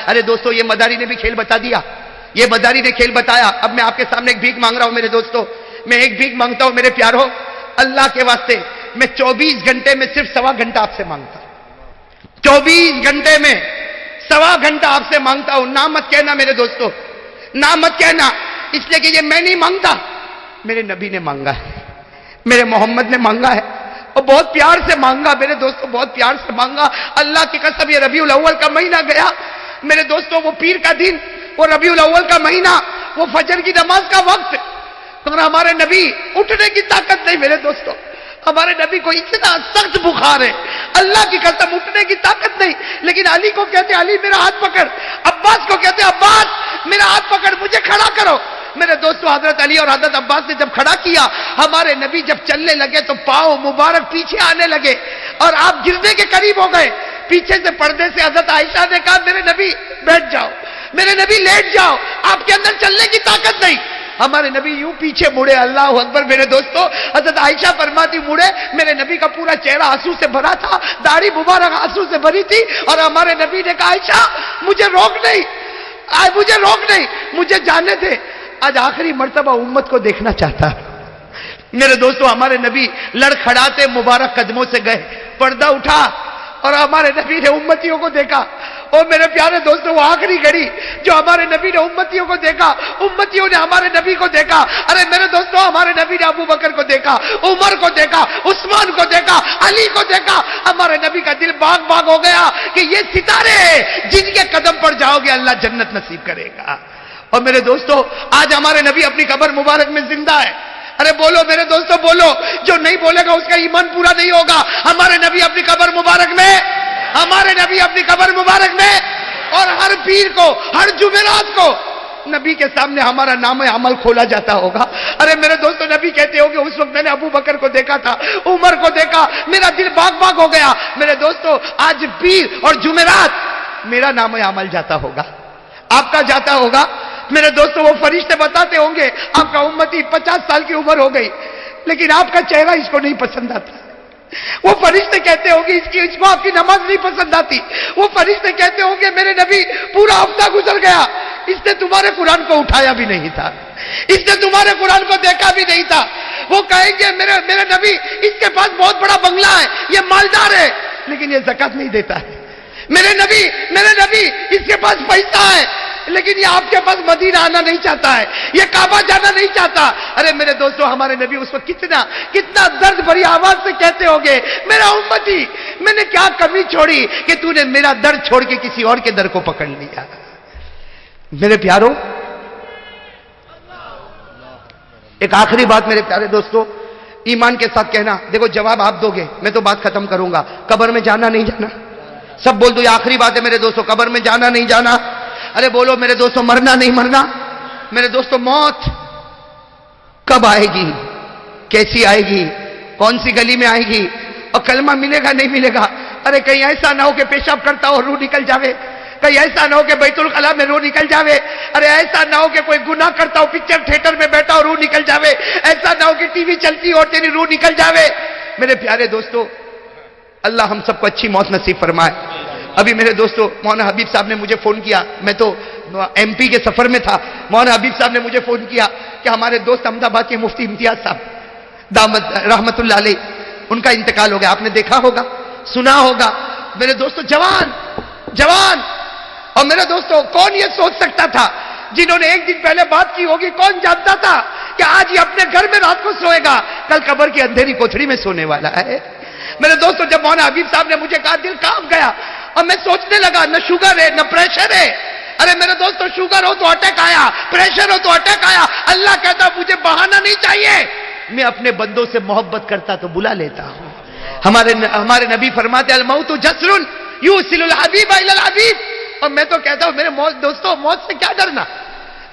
ارے دوستو یہ مداری نے بھی کھیل بتا دیا، یہ مداری نے کھیل بتایا. اب میں آپ کے سامنے ایک بھیک مانگ رہا ہوں میرے دوستو، میں ایک بھیک مانگتا ہوں میرے پیارو، اللہ کے واسطے میں 24 گھنٹے میں صرف 1.25 گھنٹہ آپ سے مانگتا ہوں. 24 گھنٹے میں 1.25 گھنٹہ آپ سے مانگتا ہوں. نہ مت کہنا میرے دوستو، نہ مت کہنا، اس لیے کہ یہ میں نہیں مانگتا، میرے نبی نے مانگا ہے، میرے محمد نے مانگا ہے، اور بہت پیار سے مانگا میرے دوستو، بہت پیار سے مانگا. اللہ کی قسم یہ ربیع الاول کا مہینہ گیا میرے دوستو، وہ پیر کا دن، وہ ربیع الاول کا مہینہ، وہ فجر کی نماز کا وقت، اور ہمارے نبی اٹھنے کی طاقت نہیں میرے دوستو. ہمارے نبی کو اتنا سخت بخار ہے، اللہ کی قسم اٹھنے کی طاقت نہیں. لیکن علی کو کہتے علی میرا ہاتھ پکڑ، عباس کو کہتے عباس میرا ہاتھ پکڑ، مجھے کھڑا کرو. میرے دوستو حضرت علی اور حضرت عباس نے جب کھڑا کیا، ہمارے نبی جب چلنے لگے تو پاؤں مبارک پیچھے آنے لگے اور آپ گرنے کے قریب ہو گئے. پیچھے سے پردے سے حضرت عائشہ نے کہا میرے نبی بیٹھ جاؤ، میرے نبی لیٹ جاؤ، آپ کے اندر چلنے کی طاقت نہیں. ہمارے نبی یوں پیچھے مڑے، اللہ اکبر میرے دوستو. حضرت عائشہ فرماتی مڑے، میرے نبی کا پورا چہرہ آنسو سے بھرا تھا، داڑھی مبارک آنسو سے بھری تھی، اور ہمارے نبی نے کہا عائشہ مجھے روک نہیں، مجھے روک نہیں، مجھے جانے دے، آج آخری مرتبہ امت کو دیکھنا چاہتا. میرے دوستو ہمارے نبی لڑکھڑاتے مبارک قدموں سے گئے، پردہ اٹھا اور ہمارے نبی نے امتیوں کو دیکھا. اور میرے پیارے دوستو وہ آخری گھڑی جو ہمارے نبی نے امتیوں کو دیکھا، امتیوں نے ہمارے نبی کو دیکھا. ارے میرے دوستو ہمارے نبی نے ابو بکر کو دیکھا، عمر کو دیکھا، عثمان کو دیکھا، علی کو دیکھا. ہمارے نبی کا دل باغ باغ ہو گیا کہ یہ ستارے ہیں جن کے قدم پر جاؤ گے اللہ جنت نصیب کرے گا. اور میرے دوستو آج ہمارے نبی اپنی قبر مبارک میں زندہ ہے. ارے بولو میرے دوستو بولو، جو نہیں بولے گا اس کا ایمان پورا نہیں ہوگا. ہمارے نبی اپنی قبر مبارک میں، ہمارے نبی اپنی قبر مبارک میں، اور ہر پیر کو، ہر جمعرات کو نبی کے سامنے ہمارا نام عمل کھولا جاتا ہوگا. ارے میرے دوستو نبی کہتے ہو کہ اس وقت میں نے ابو بکر کو دیکھا تھا، عمر کو دیکھا، میرا دل باغ باغ ہو گیا. میرے دوستو آج پیر اور جمعرات میرا نام عمل جاتا ہوگا، آپ کا جاتا ہوگا. میرے دوستو وہ فرشتے بتاتے ہوں گے آپ کا امتی 50 سال کی عمر ہو گئی لیکن آپ کا چہرہ اس کو نہیں پسند آتا. وہ فرشتے کہتے ہوں گے اس کو آپ کی نماز نہیں پسند آتی. وہ فرشتے کہتے ہوں گے میرے نبی پورا ہفتہ گزر گیا، اس نے تمہارے قرآن کو اٹھایا بھی نہیں تھا، اس نے تمہارے قرآن کو دیکھا بھی نہیں تھا. وہ کہیں گے میرے نبی اس کے پاس بہت بڑا بنگلہ ہے، یہ مالدار ہے لیکن یہ زکات نہیں دیتا ہے. میرے نبی اس کے پاس پیسہ ہے لیکن یہ آپ کے پاس مدینہ آنا نہیں چاہتا ہے، یہ کعبہ جانا نہیں چاہتا. ارے میرے دوستو ہمارے نبی اس وقت کتنا درد بھری آواز سے کہتے ہوگے میرا امتی میں نے کیا کمی چھوڑی کہ تو نے میرا در چھوڑ کے کسی اور کے در کو پکڑ لیا. میرے پیارو ایک آخری بات میرے پیارے دوستو ایمان کے ساتھ کہنا، دیکھو جواب آپ دو گے میں تو بات ختم کروں گا. قبر میں جانا نہیں جانا، سب بول دو یہ آخری بات ہے میرے دوستو، قبر میں جانا نہیں جانا. ارے بولو میرے دوستو مرنا نہیں مرنا. میرے دوستو موت کب آئے گی، کیسی آئے گی، کون سی گلی میں آئے گی، اور کلمہ ملے گا نہیں ملے گا. ارے کہیں ایسا نہ ہو کہ پیشاب کرتا ہو روح نکل جاوے، کہیں ایسا نہ ہو کہ بیت الخلا میں روح نکل جاوے، ارے ایسا نہ ہو کہ کوئی گناہ کرتا ہو پکچر تھیٹر میں بیٹھا ہو روح نکل جاوے، ایسا نہ ہو کہ ٹی وی چلتی ہو اور تیری روح نکل جاوے. میرے پیارے دوستو اللہ ہم سب کو اچھی موت نصیب فرمائے. ابھی میرے دوستو مولانا حبیب صاحب نے مجھے فون کیا، میں تو ایم پی کے سفر میں تھا، مولانا حبیب صاحب نے مجھے فون کیا کہ ہمارے دوست احمد آباد کے مفتی امتیاز صاحب دامت رحمت اللہ علیہ ان کا انتقال ہو گیا. آپ نے دیکھا ہوگا، سنا ہوگا. میرے دوستو جوان اور میرے دوستو کون یہ سوچ سکتا تھا جنہوں نے ایک دن پہلے بات کی ہوگی، کون جانتا تھا کہ آج یہ اپنے گھر میں رات کو سوئے گا، کل قبر کی اندھیری کوٹھڑی میں سونے والا ہے. میرے دوستو جب مولانا حبیب صاحب نے مجھے کہا دل کانپ گیا اور میں سوچنے لگا نہ شوگر ہے نہ پریشر ہے. ارے میرے دوستو شوگر ہو تو اٹیک آیا، پریشر ہو تو اٹیک آیا. اللہ کہتا مجھے بہانہ نہیں چاہیے، میں اپنے بندوں سے محبت کرتا تو بلا لیتا ہوں. ہمارے نبی فرماتے الموت جسر یوصل الحبیب الی الحبیب. اور میں تو کہتا ہوں میرے دوستو موت سے کیا ڈرنا.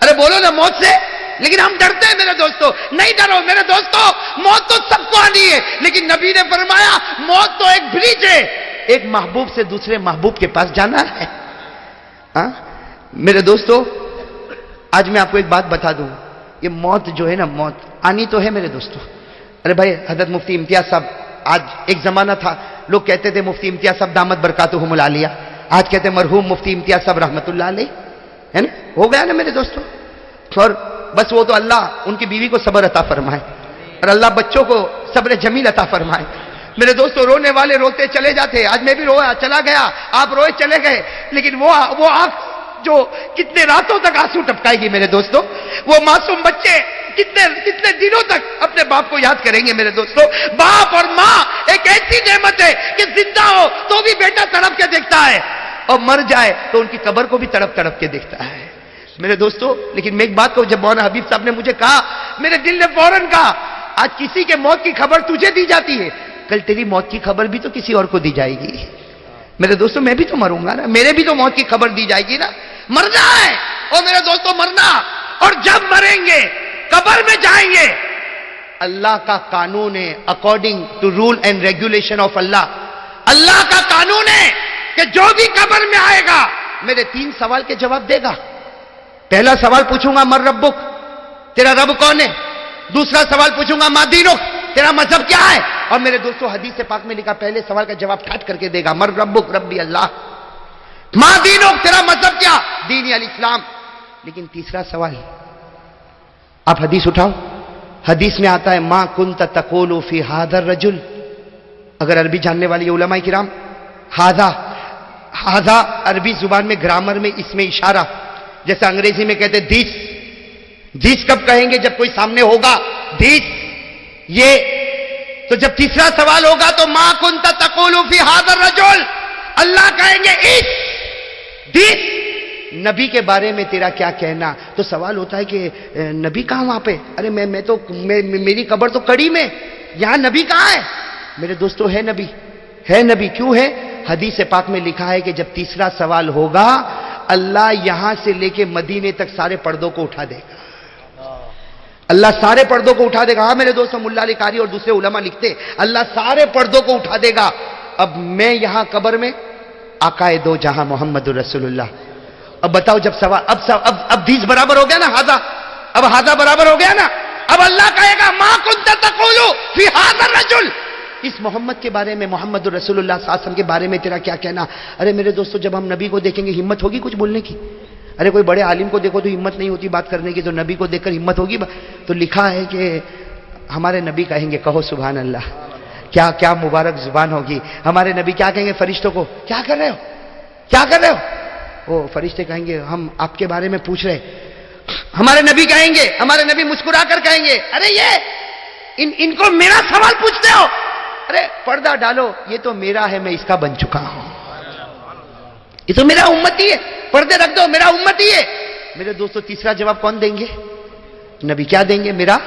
ارے بولو نا موت سے، لیکن ہم ڈرتے ہیں میرے دوستو. نہیں ڈرو میرے دوستو، موت تو سب کو آنی ہے لیکن نبی نے فرمایا موت تو ایک برج ہے، ایک محبوب سے دوسرے محبوب کے پاس جانا ہے. میرے دوستو آج میں آپ کو ایک بات بتا دوں، یہ موت جو ہے نا موت آنی تو ہے میرے دوستو. ارے بھائی حضرت مفتی امتیاز صاحب، آج ایک زمانہ تھا لوگ کہتے تھے مفتی امتیاز صاحب دامت برکاتہم العالیہ، آج کہتے ہیں مرحوم مفتی امتیاز صاحب رحمت اللہ علیہ، ہے نا، ہو گیا نا میرے دوستوں. اور بس وہ تو اللہ ان کی بیوی کو صبر عطا فرمائے اور اللہ بچوں کو صبر جمیل عطا فرمائے. میرے دوستوں رونے والے روتے چلے جاتے، آج میں بھی رویا چلا گیا، آپ روئے چلے گئے، لیکن وہ آنکھ جو کتنے راتوں تک آنسو ٹپکائے گی میرے دوستوں. وہ معصوم بچے کتنے دنوں تک اپنے باپ کو یاد کریں گے میرے دوستوں. باپ اور ماں ایک ایسی نعمت ہے کہ زندہ ہو تو بھی بیٹا تڑپ کے دیکھتا ہے اور مر جائے تو ان کی قبر کو بھی تڑپ کے دیکھتا ہے میرے دوستوں. لیکن میں ایک بات کو جب مولانا حبیب صاحب نے مجھے کہا، میرے دل نے فوراً کہا، آج کسی کے موت کی خبر تجھے دی جاتی ہے، کل تیری موت کی خبر بھی تو کسی اور کو دی جائے گی میرے دوستوں. میں بھی تو مروں گا نا، میرے بھی تو موت کی خبر دی جائے گی نا. مرنا ہے اور میرے دوستوں مرنا، اور جب مریں گے قبر میں جائیں گے. اللہ کا قانون ہے، according to rule and regulation of Allah, اللہ کا قانون ہے کہ جو بھی قبر میں آئے گا میرے 3 سوال کے جواب دے گا. پہلا سوال پوچھوں گا من ربک، تیرا رب کون ہے. دوسرا سوال پوچھوں گا ما دینک، تیرا مذہب کیا ہے. اور میرے دوستو حدیث پاک میں لکھا پہلے سوال کا جواب ٹھٹ کر کے دے گا، من ربک ربی اللہ، ما دینک تیرا مذہب کیا، دینی الاسلام. لیکن تیسرا سوال، آپ حدیث اٹھاؤ، حدیث میں آتا ہے ما کنت تقول فی ھذا الرجل. اگر عربی جاننے والے علماء کرام، ھذا عربی زبان میں گرامر میں اس میں اشارہ، جیسے انگریزی میں کہتے دس کب کہیں گے جب کوئی سامنے ہوگا، دس یہ. تو جب تیسرا سوال ہوگا تو ما کنت تقول فی ھذا الرجل، اللہ کہیں گے دس نبی کے بارے میں تیرا کیا کہنا. تو سوال ہوتا ہے کہ نبی کہاں وہاں پہ، ارے میں تو میری قبر تو کڑی میں، یہاں نبی کہاں ہے. میرے دوستو ہے نبی. کیوں ہے؟ حدیث پاک میں لکھا ہے کہ جب تیسرا سوال ہوگا اللہ یہاں سے لے کے مدینے تک سارے پردوں کو اٹھا دے گا. اللہ سارے پردوں کو اٹھا دے گا. ہاں میرے دوستو ملا علی قاری اور دوسرے علماء لکھتے اللہ سارے پردوں کو اٹھا دے گا. اب میں یہاں قبر میں، آقائے دو جہاں محمد رسول اللہ. اب بتاؤ جب سوال اب دیس برابر ہو گیا نا، ہاذا برابر ہو گیا نا. اب اللہ کہے گا ما کنت تقول فی ھذا الرجل، اس محمد کے بارے میں، محمد رسول اللہ صلی اللہ علیہ وسلم کے بارے میں تیرا کیا کہنا. ارے میرے دوستو جب ہم نبی کو دیکھیں گے ہمت ہوگی کچھ بولنے کی. ارے کوئی بڑے عالم کو دیکھو تو ہمت نہیں ہوتی بات کرنے کی، تو نبی کو دیکھ کر ہمت ہوگی. تو لکھا ہے کہ ہمارے نبی کہیں گے کہو سبحان اللہ. کیا مبارک زبان ہوگی. ہمارے نبی کیا کہیں گے فرشتوں کو، کیا کر رہے ہو. وہ فرشتے کہیں گے ہم آپ کے بارے میں پوچھ رہے. ہمارے نبی کہیں گے، ہمارے نبی مسکرا کر کہیں گے ارے یہ ان کو میرا سوال پوچھتے ہو، ارے پردہ ڈالو، یہ تو میرا ہے، میں اس کا بن چکا ہوں، یہ تو میرا امتی ہے، پردے رکھ دو، میرا امتی ہے. میرے دوستو تیسرا جواب کون دیں گے؟ نبی کیا دیں گے؟ میرا،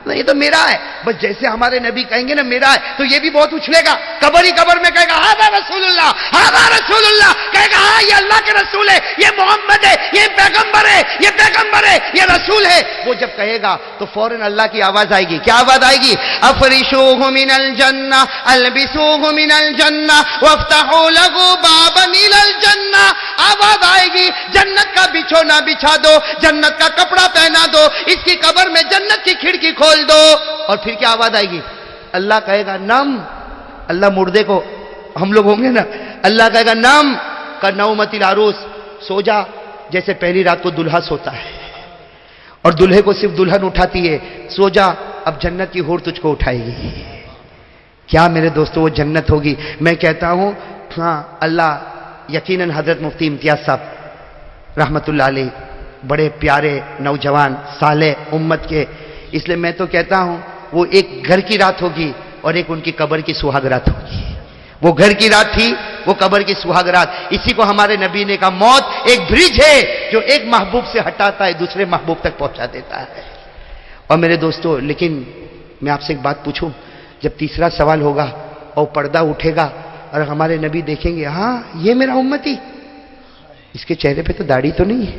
یہ تو میرا ہے. بس جیسے ہمارے نبی کہیں گے نا میرا ہے، تو یہ بھی بہت اچھلے گا. قبر میں کہے گا ھذا رسول اللہ، ھذا رسول اللہ، کہے گا ہاں یہ اللہ کے رسول ہے، یہ محمد ہے، یہ پیغمبر ہے، یہ رسول ہے. وہ جب کہے گا تو فوراً اللہ کی آواز آئے گی. کیا آواز آئے گی؟ افرشوہ من الجنہ، البسوہ من الجنہ، وافتحوا لہ بابا الی الجنہ. آواز آئے گی جنت کا بچھونا بچھا دو، جنت کا کپڑا پہنا دو، اس کی قبر میں جنت کی کھڑکی کھول دو. اور پھر کیا آواز آئے گی؟ اللہ کہے گا نم. اللہ مردے کو، ہم لوگ ہوں گے نا، اللہ کہے گا نم کا نومت العروس، سو جا جیسے پہلی رات کو دلہا سوتا ہے اور دلہے کو صرف دلہن اٹھاتی ہے. سو جا، اب جنت کی حور تجھ کو اٹھائے گی. کیا میرے دوستو وہ جنت ہوگی. میں کہتا ہوں ہاں اللہ یقیناً حضرت مفتی امتیاز صاحب رحمت اللہ علیہ بڑے پیارے نوجوان صالح امت کے، اس لیے میں تو کہتا ہوں وہ ایک گھر کی رات ہوگی اور ایک ان کی قبر کی سہاگ رات ہوگی. وہ گھر کی رات تھی، وہ قبر کی سہاگ رات. اسی کو ہمارے نبی نے کہا موت ایک برج ہے جو ایک محبوب سے ہٹاتا ہے دوسرے محبوب تک پہنچا دیتا ہے. اور میرے دوستو لیکن میں آپ سے ایک بات پوچھوں، جب تیسرا سوال ہوگا اور پردہ اٹھے گا اور ہمارے نبی دیکھیں گے ہاں یہ میرا امتی، اس کے چہرے پہ تو داڑھی تو نہیں ہے،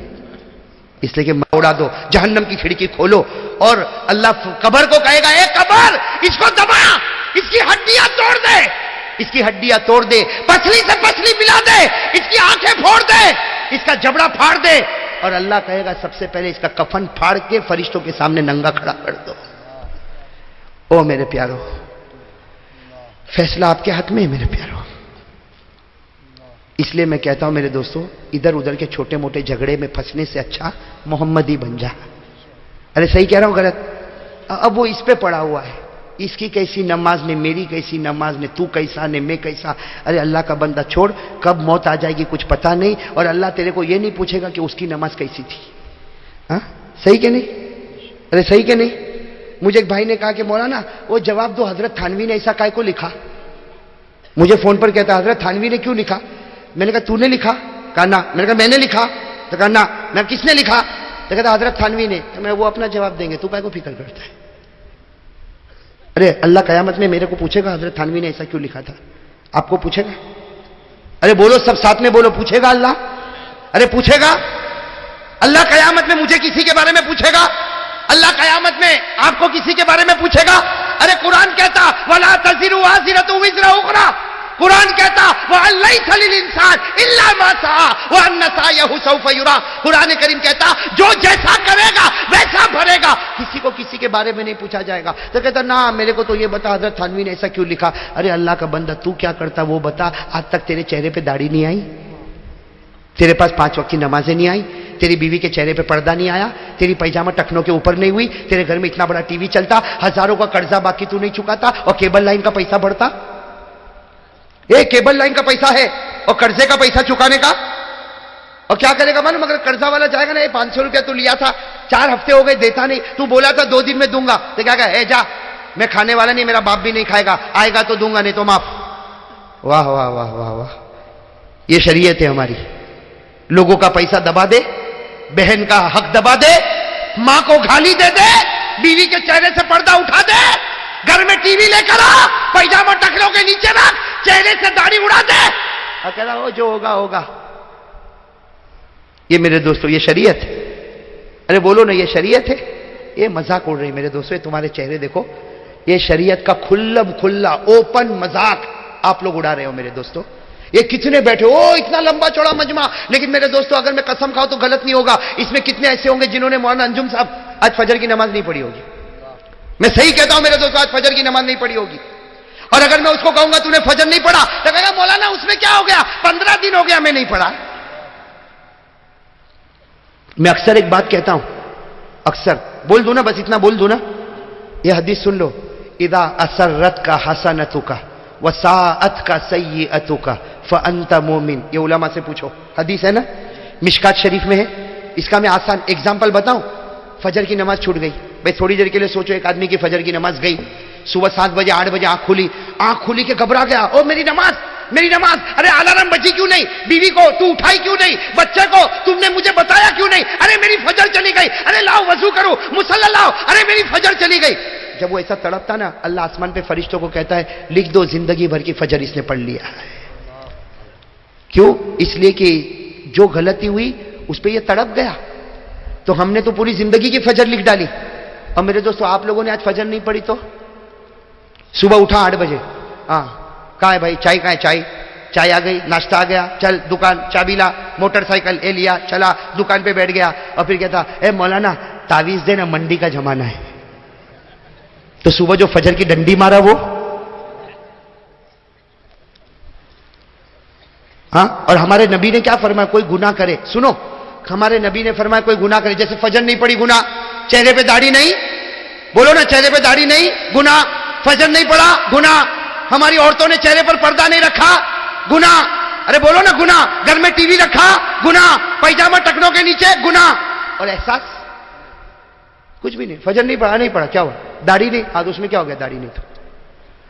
اس لیے کہ اڑا دو، جہنم کی کھڑکی کھولو. اور اللہ قبر کو کہے گا اے قبر اس کو دبا، اس کی ہڈیاں توڑ دے، اس کی ہڈیاں توڑ دے، پسلی سے پسلی ملا دے، اس کی آنکھیں پھوڑ دے، اس کا جبڑا پھاڑ دے. اور اللہ کہے گا سب سے پہلے اس کا کفن پھاڑ کے فرشتوں کے سامنے ننگا کھڑا کر دو. او میرے پیارو، فیصلہ آپ کے ہاتھ میں ہے میرے پیارو. اس لیے میں کہتا ہوں میرے دوستوں، ادھر ادھر کے چھوٹے موٹے جھگڑے میں پھنسنے سے اچھا محمدی بن جا. ارے صحیح کہہ رہا ہوں غلط؟ اب وہ اس پہ پڑا ہوا ہے، اس کی کیسی نماز نے، میری کیسی نماز نے، تو کیسا نے، میں کیسا. ارے اللہ کا بندہ چھوڑ، کب موت آ جائے گی کچھ پتا نہیں، اور اللہ تیرے کو یہ نہیں پوچھے گا کہ اس کی نماز کیسی تھی. ہاں صحیح کہ نہیں؟ ارے صحیح کہ نہیں؟ مجھے ایک بھائی نے کہا کہ مولانا وہ جواب دو، حضرت تھانوی نے ایسا کائے کو لکھا. مجھے فون پر کہتا حضرت تھانوی نے کیوں لکھا؟ میں نے کہا تو نے لکھا؟ کہا نا. میں نے کہا میں نے لکھا؟ تو کہا نا. میں کس نے لکھا؟ تو کہتا حضرت تھانوی نے. میں وہ اپنا جواب دیں گے، تو کائے کو فکر کرتا ہے؟ ارے اللہ قیامت میں میرے کو پوچھے گا حضرت تھانوی نے ایسا کیوں لکھا تھا؟ آپ کو پوچھے گا؟ ارے بولو سب ساتھ میں بولو، پوچھے گا اللہ؟ ارے پوچھے گا اللہ قیامت میں؟ مجھے کسی کے بارے میں پوچھے گا اللہ قیامت میں؟ آپ کو کسی کے بارے میں پوچھے گا؟ ارے قرآن کہتا وَلَا تَزِرُ وَازِرَةٌ وِزْرَ أُخْرَىٰ. قرآن کہتا وَأَن لَّيْسَ لِلْإِنسَانِ إِلَّا مَا سَعَىٰ وَأَنَّ سَعْيَهُ سَوْفَ يُرَىٰ. قرآن کریم کہتا جو جیسا کرے گا ویسا بھرے گا، کسی کو کسی کے بارے میں نہیں پوچھا جائے گا. تو کہتا نا میرے کو تو یہ بتا حضرت تھانوی نے ایسا کیوں لکھا. ارے اللہ کا بندہ تو کیا کرتا وہ بتا. آج تک تیرے چہرے پہ داڑھی نہیں آئی، تیرے پاس 5 وقت کی نمازیں نہیں آئی، تیری بیوی کے چہرے پہ پردہ نہیں آیا، تیری پیجامہ ٹکنوں کے اوپر نہیں ہوئی، تیرے گھر میں اتنا بڑا ٹی وی چلتا، ہزاروں کا قرضہ باقی تو نہیں چکاتا، اور کیبل لائن کا پیسہ بڑھتا. یہ کیبل لائن کا پیسہ ہے اور قرضے کا پیسہ چکانے کا. اور کیا کرے گا معلوم؟ اگر قرضہ والا جائے گا نا، یہ 500 روپیہ تو لیا تھا، 4 ہفتے ہو گئے دیتا نہیں، تو بولا تھا 2 دن میں دوں گا، تو کیا کہا اے جا میں کھانے والا نہیں، میرا باپ بھی نہیں کھائے گا، آئے گا تو دوں گا نہیں تو معاف. واہ واہ واہ واہ واہ، یہ شریعت ہے ہماری. لوگوں کا پیسہ دبا دے، بہن کا حق دبا دے، ماں کو گالی دے دے، بیوی کے چہرے سے پردہ اٹھا دے، گھر میں ٹی وی لے کر آ، پیجامہ ٹکنوں کے نیچے رکھ، چہرے سے داڑھی اڑا دے، اور کہہ رہا ہو جو ہوگا ہوگا. یہ میرے دوستو یہ شریعت ہے. ارے بولو نا یہ شریعت ہے. یہ مذاق اڑ رہی میرے دوستو، تمہارے چہرے دیکھو، یہ شریعت کا کھلا اوپن مذاق آپ لوگ اڑا رہے ہو میرے دوستو. یہ کتنے بیٹھے ہو اتنا لمبا چوڑا مجمع، لیکن میرے دوستو اگر میں قسم کھاؤں تو غلط نہیں ہوگا، اس میں کتنے ایسے ہوں گے جنہوں نے مولانا انجم صاحب آج فجر کی نماز نہیں پڑھی ہوگی. میں صحیح کہتا ہوں میرے دوستو، آج فجر کی نماز نہیں پڑھی ہوگی. اور اگر میں اس کو کہوں گا تو نے فجر نہیں پڑھا، تو کہے گا مولانا اس میں کیا ہو گیا، 15 دن ہو گیا میں نہیں پڑھا. میں اکثر ایک بات کہتا ہوں، اکثر بول دوں نا، بس اتنا بول دوں نا، یہ حدیث سن لو، اذا اسرت کا حسنتک وساءت کا سیئتک فانت مومن. یہ علماء سے پوچھو، حدیث ہے نا، مشکات شریف میں ہے. اس کا میں آسان ایگزامپل بتاؤں. فجر کی نماز چھوٹ گئی بھائی، تھوڑی دیر کے لیے سوچو، ایک آدمی کی فجر کی نماز گئی، صبح 7 بجے 8 بجے آنکھ کھلی کہ گھبرا گیا، او میری نماز میری نماز. ارے الارم بجی کیوں نہیں؟ بیوی کو تو اٹھائی کیوں نہیں؟ بچے کو تم نے مجھے بتایا کیوں نہیں؟ ارے میری فجر چلی گئی، ارے لاؤ وضو کرو، مصلی لاؤ، ارے میری فجر چلی گئی. جب وہ ایسا تڑپتا نا، اللہ آسمان پہ فرشتوں کو کہتا ہے لکھ دو زندگی بھر کی فجر اس نے پڑھ لیا ہے. کیوں؟ اس لیے کہ جو غلطی ہوئی اس پہ یہ تڑپ گیا، تو ہم نے تو پوری زندگی کی فجر لکھ ڈالی. اور میرے دوستو آپ لوگوں نے آج فجر نہیں پڑھی تو صبح اٹھا 8 بجے، ہاں کہاں ہے بھائی چائے، کہاں ہے چائے آ گئی، ناشتہ آ گیا، چل دکان چابی لا، موٹر سائیکل لے لیا، چلا دکان پہ بیٹھ گیا، اور پھر کہتا اے مولانا تعویذ دینا، منڈی کا زمانہ ہے. تو صبح جو فجر کی ڈنڈی مارا وہ، ہاں. اور ہمارے نبی نے کیا فرمایا؟ کوئی گناہ کرے، سنو ہمارے نبی نے فرمایا کوئی گناہ کرے، جیسے فجر نہیں پڑی گناہ، چہرے پہ داڑھی نہیں، بولو نا چہرے پہ داڑھی نہیں گناہ، فجر نہیں پڑا گناہ، ہماری عورتوں نے چہرے پر پردہ نہیں رکھا گناہ، ارے بولو نا گناہ، گھر میں ٹی وی رکھا گناہ، پیجامہ ٹکنوں کے نیچے گناہ. اور احساس کچھ بھی نہیں، فجر نہیں پڑا کیا ہوا؟ داڑھی نہیں، ہاں تو اس میں کیا ہو گیا؟ داڑھی نہیں. تو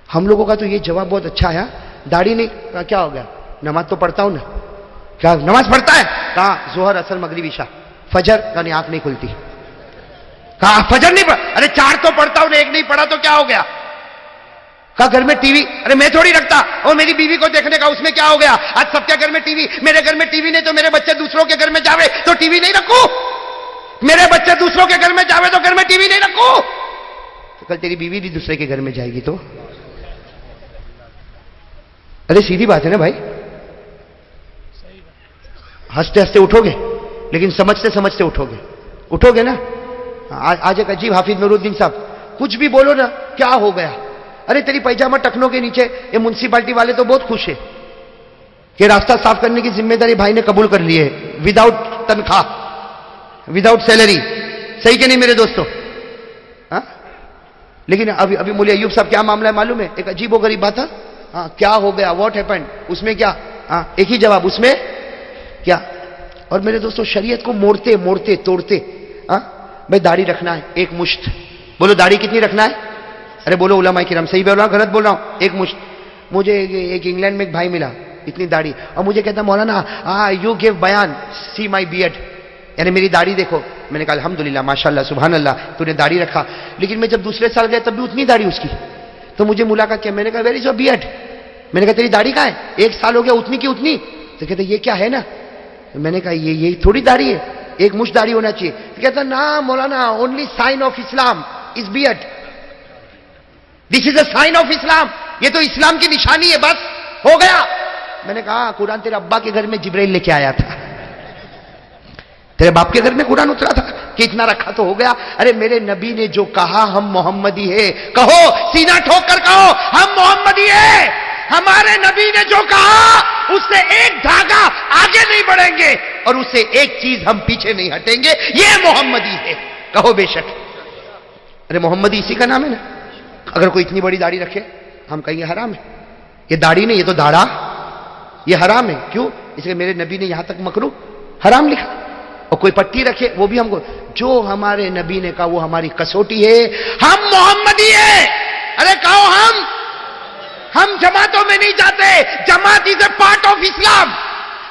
ہم لوگوں کا تو یہ جواب بہت اچھا ہے، داڑھی نہیں کیا ہو گیا؟ نماز تو پڑھتا ہوں نا. کیا نماز پڑھتا ہے؟ کہاں؟ ظہر اثر مغرب عشاء. فجر یعنی آنکھ نہیں کھلتی. کہا فجر نہیں پڑھا؟ ارے 4 تو پڑھتا ہوں، 1 نہیں پڑھا تو کیا ہو گیا؟ کہا گھر میں ٹی وی، ارے میں تھوڑی رکھتا، اور میری بیوی کو دیکھنے کا، اس میں کیا ہو گیا؟ آج سب کے گھر میں ٹی وی، میرے گھر میں ٹی وی نہیں تو میرے بچے دوسروں کے گھر میں جاوے تو ٹی وی نہیں رکھوں، میرے بچے دوسروں کے گھر میں جاوے تو گھر میں ٹی وی نہیں رکھوں. تو کل تیری بیوی بھی دوسرے کے گھر میں جائے گی تو، ارے سیدھی بات ہے نا بھائی. ہنستے ہنستے اٹھو گے لیکن سمجھتے سمجھتے اٹھو گے نا. آج ایک عجیب حافظ نور الدین صاحب، کچھ بھی بولو نا کیا ہو گیا، ارے تیری پیجامہ ٹکنوں کے نیچے، یہ میونسپلٹی والے تو بہت خوش ہے. کہ راستہ صاف کرنے کی ذمہ داری بھائی نے قبول کر لی ہے وداؤٹ تنخواہ, وداؤٹ سیلری. صحیح کہ نہیں میرے دوستو؟ ہاں لیکن ابھی مولوی ایوب صاحب کیا معاملہ ہے معلوم ہے؟ ایک عجیب و غریب بات ہے. ہاں کیا ہو گیا, واٹ ہیپنڈ, اس میں کیا؟ ہاں ایک ہی جواب, اس میں کیا؟ اور میرے دوستو شریعت کو موڑتے موڑتے توڑتے. ہاں بھائی داڑھی رکھنا ہے ایک مشت. بولو داڑھی کتنی رکھنا ہے؟ ارے بولو علماء کرام, صحیح بول رہا ہوں غلط بول رہا ہوں؟ ایک مشت. مجھے ایک انگلینڈ میں ایک بھائی ملا اتنی داڑھی, اور مجھے کہتا مولانا یو گیو بیان سی مائی بیئرڈ, یعنی میری داڑھی دیکھو. میں نے کہا الحمدللہ ماشاءاللہ سبحان اللہ تو نے داڑھی رکھا. لیکن میں جب دوسرے سال گیا تب بھی اتنی داڑھی اس کی. تو مجھے ملاقات کیا, میں نے کہا ویئر از یور بیئرڈ؟ میں نے کہا تیری داڑھی کہاں ہے؟ ایک سال ہو گیا اتنی کی اتنی. تو کہتے یہ کیا ہے نا. میں نے کہا یہ تھوڑی داڑھی ہے, ایک مشت داڑھی ہونا چاہیے. تو کہتا نا مولانا only sign of Islam is beard, this is a sign of Islam, یہ تو اسلام کی نشانی ہے, بس ہو گیا. میں نے کہا قرآن تیرے ابا کے گھر میں جبرائیل لے کے آیا تھا, تیرے باپ کے گھر میں قرآن اترا تھا کہ اتنا رکھا تو ہو گیا. ارے میرے نبی نے جو کہا ہم محمدی ہے, کہو سینہ ٹھوک کر کہو ہم محمدی ہے. ہمارے نبی نے جو کہا اس سے ایک دھاگا آگے نہیں بڑھیں گے اور اس سے ایک چیز ہم پیچھے نہیں ہٹیں گے, یہ محمدی ہے. کہو بے شک. ارے محمدی اسی کا نام ہے نا. اگر کوئی اتنی بڑی داڑھی رکھے ہم کہیں گے حرام ہے. یہ داڑھی نہیں, یہ تو داڑھا, یہ حرام ہے. کیوں؟ اس لیے میرے نبی نے یہاں تک مکروہ حرام لکھا. اور کوئی پٹی رکھے وہ بھی ہم کو, جو ہمارے نبی نے کہا وہ ہماری کسوٹی ہے, ہم محمدی ہے. ارے کہو ہم جماعتوں میں نہیں جاتے, جماعت از اے پارٹ آف اسلام.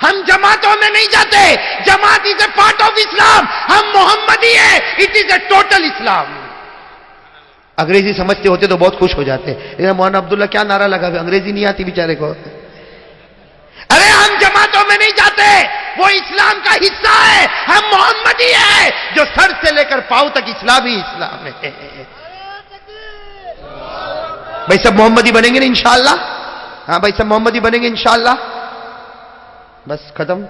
ہم جماعتوں میں نہیں جاتے, جماعت از اے پارٹ آف اسلام. ہم محمدی ہے, اٹ از اے ٹوٹل اسلام. انگریزی سمجھتے ہوتے تو بہت خوش ہو جاتے. مولانا عبداللہ کیا نعرہ لگا, انگریزی نہیں آتی بیچارے کو. ارے ہم جماعتوں میں نہیں جاتے, وہ اسلام کا حصہ ہے. ہم محمدی ہے, جو سر سے لے کر پاؤں تک اسلام ہی اسلام ہے. بھائی سب محمدی بنیں گے نا انشاءاللہ؟ ہاں بھائی سب محمدی بنیں گے انشاءاللہ. بس ختم.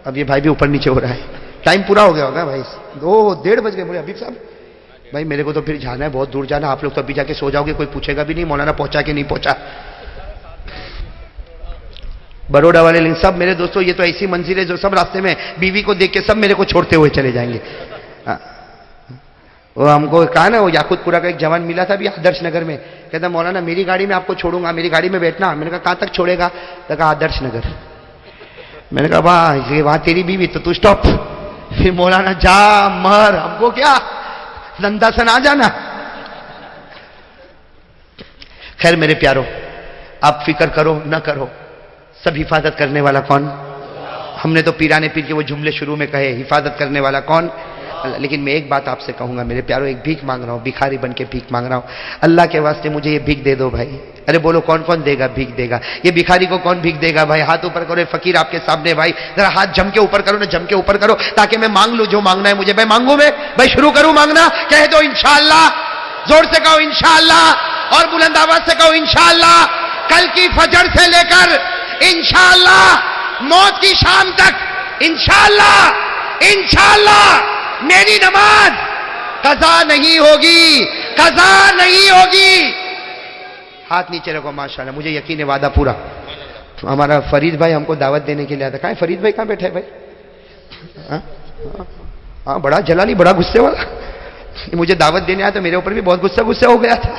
اب یہ بھائی بھی اوپر نیچے ہو رہا ہے, ٹائم پورا ہو گیا ہوگا بھائی, 2:30 بج گئے. بولے حبیب صاحب بھائی میرے کو تو پھر جانا ہے, بہت دور جانا, آپ لوگ تو ابھی جا کے سو جاؤ گے, کوئی پوچھے گا بھی نہیں مولانا پہنچا کہ نہیں پہنچا. بروڈا والے لنگ سب میرے دوستوں, یہ تو ایسی منزل ہے جو سب راستے میں بیوی کو دیکھ کے سب میرے کو چھوڑتے ہوئے چلے جائیں گے. وہ ہم کو کہا نا, وہ یاقوت پورا کا ایک جوان ملا تھا بھی آدرش نگر میں, کہتا مولانا میری گاڑی میں آپ کو چھوڑوں گا, میری گاڑی میں بیٹھنا. میں نے کہا کہاں تک چھوڑے گا؟ تو کہا آدرش نگر. میں نے کہا وہاں تیری بیوی تو اسٹاپ. پھر مولانا جا مر, ہم کو کیا زندہ سن آ جانا. خیر میرے پیارو, آپ فکر کرو نہ کرو, سب حفاظت کرنے والا کون؟ ہم نے تو پیرانے پیر کے وہ جملے شروع میں کہے, حفاظت کرنے والا کون؟ اللہ. لیکن میں ایک بات آپ سے کہوں گا میرے پیارو, ایک بھیک مانگ رہا ہوں, بھکاری بن کے بھیک مانگ رہا ہوں. اللہ کے واسطے مجھے یہ بھیک دے دو بھائی. ارے بولو کون کون دے گا بھیک دے گا؟ یہ بھکاری کو کون بھیک دے گا بھائی؟ ہاتھ اوپر کرو. فقیر آپ کے سامنے بھائی, ذرا ہاتھ جم کے اوپر کرو نا, جم کے اوپر کرو تاکہ میں مانگ لوں جو مانگنا ہے مجھے. میں مانگوں, میں بھائی شروع کروں مانگنا. کہہ دو انشاءاللہ, زور سے کہو انشاءاللہ, اور بلند آواز سے کہو انشاءاللہ. کل کی فجر سے لے کر انشاءاللہ موت کی شام تک انشاءاللہ انشاءاللہ میری نماز قضا نہیں ہوگی, قضا نہیں ہوگی. ہاتھ نیچے رکھو. ماشاءاللہ مجھے یقین ہے وعدہ پورا. ہمارا فرید بھائی ہم کو دعوت دینے کے لیے آتا. کہاں ہے فرید بھائی, کہاں بیٹھے بھائی؟ ہاں بڑا جلالی, بڑا غصے والا. مجھے دعوت دینے آیا تو میرے اوپر بھی بہت غصہ ہو گیا تھا.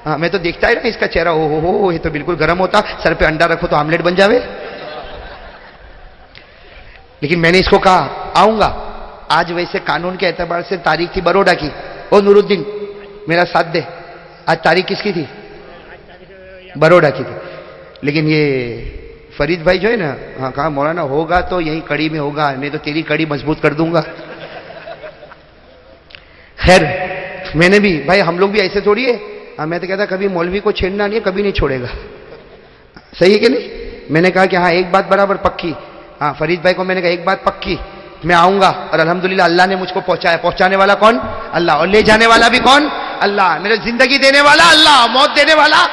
ہاں میں تو دیکھتا ہی نا اس کا چہرہ, ہو یہ تو بالکل گرم ہوتا, سر پہ انڈا رکھو تو آملیٹ بن جاوے. لیکن میں نے اس کو کہا آؤں گا. آج ویسے قانون کے اعتبار سے تاریخ تھی بروڈا کی. او نور الدین میرا ساتھ دے, آج تاریخ کس کی تھی؟ بروڈا کی تھی. لیکن یہ فرید بھائی جو ہے نا, ہاں کہا مولانا ہوگا تو یہی کڑی میں ہوگا, نہیں تو تیری کڑی مضبوط کر دوں گا. خیر میں نے بھی, بھائی ہم لوگ بھی ایسے تھوڑی ہے. میں تو کہتا کبھی مولوی کو چھیڑنا نہیں ہے, کبھی نہیں چھوڑے گا. صحیح ہے کہ نہیں؟ میں نے کہا کہ ہاں ایک بات برابر پکی. ہاں فرید بھائی کو میں نے کہا ایک بات پکی, میں آؤں گا. اور الحمدللہ اللہ نے مجھ کو پہنچایا. پہنچانے والا کون؟ اللہ. اور لے جانے والا بھی کون؟ اللہ. میرے زندگی دینے والا اللہ, موت دینے والا.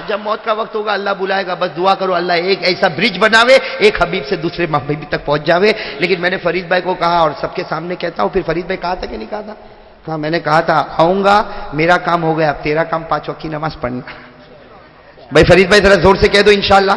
جب موت کا وقت ہوگا اللہ بلائے گا. بس دعا کرو اللہ ایک ایسا برج بناوے, ایک حبیب سے دوسرے محبوب تک پہنچ جاوے. لیکن میں نے فرید بھائی کو کہا, اور سب کے سامنے کہتا ہوں, پھر فرید بھائی کہا تھا کہ نہیں کہا تھا؟ ہاں میں نے کہا تھا آؤں گا, میرا کام ہو گیا, اب تیرا کام 5 وقت کی نماز پڑھنا. بھائی فرید بھائی ذرا زور سے کہہ دو انشاءاللہ.